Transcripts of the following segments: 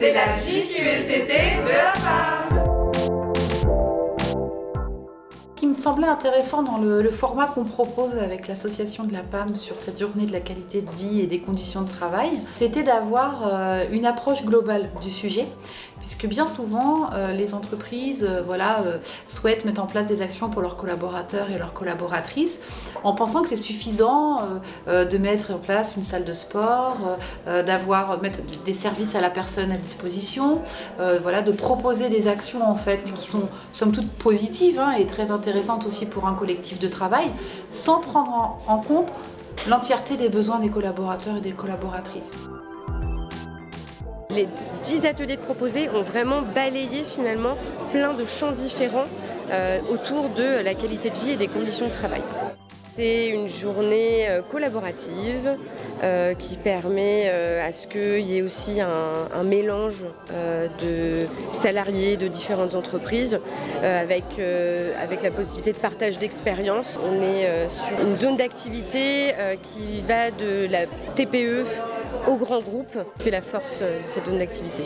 C'est la JQVCT de la femme. Ce qui me semblait intéressant dans le format qu'on propose avec l'association de la PAM sur cette journée de la qualité de vie et des conditions de travail, c'était d'avoir une approche globale du sujet, puisque bien souvent les entreprises souhaitent mettre en place des actions pour leurs collaborateurs et leurs collaboratrices en pensant que c'est suffisant de mettre en place une salle de sport, mettre des services à la personne à disposition, de proposer des actions en fait qui sont somme toute positives et très intéressantes aussi pour un collectif de travail, sans prendre en compte l'entièreté des besoins des collaborateurs et des collaboratrices. Les 10 ateliers proposés ont vraiment balayé finalement plein de champs différents autour de la qualité de vie et des conditions de travail. C'est une journée collaborative qui permet à ce qu'il y ait aussi un mélange de salariés de différentes entreprises avec la possibilité de partage d'expériences. On est sur une zone d'activité qui va de la TPE au grand groupe, qui fait la force de cette zone d'activité.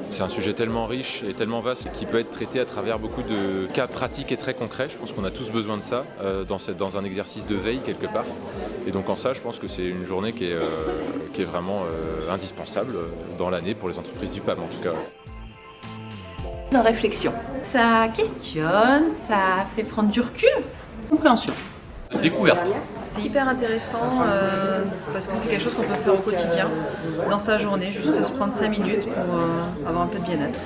C'est un sujet tellement riche et tellement vaste qui peut être traité à travers beaucoup de cas pratiques et très concrets. Je pense qu'on a tous besoin de ça dans un exercice de veille quelque part. Et donc en ça, je pense que c'est une journée qui est vraiment indispensable dans l'année pour les entreprises du PAM en tout cas. De réflexion. Ça questionne, ça fait prendre du recul. Compréhension. Découverte. C'était hyper intéressant parce que c'est quelque chose qu'on peut faire au quotidien, dans sa journée, juste se prendre 5 minutes pour avoir un peu de bien-être.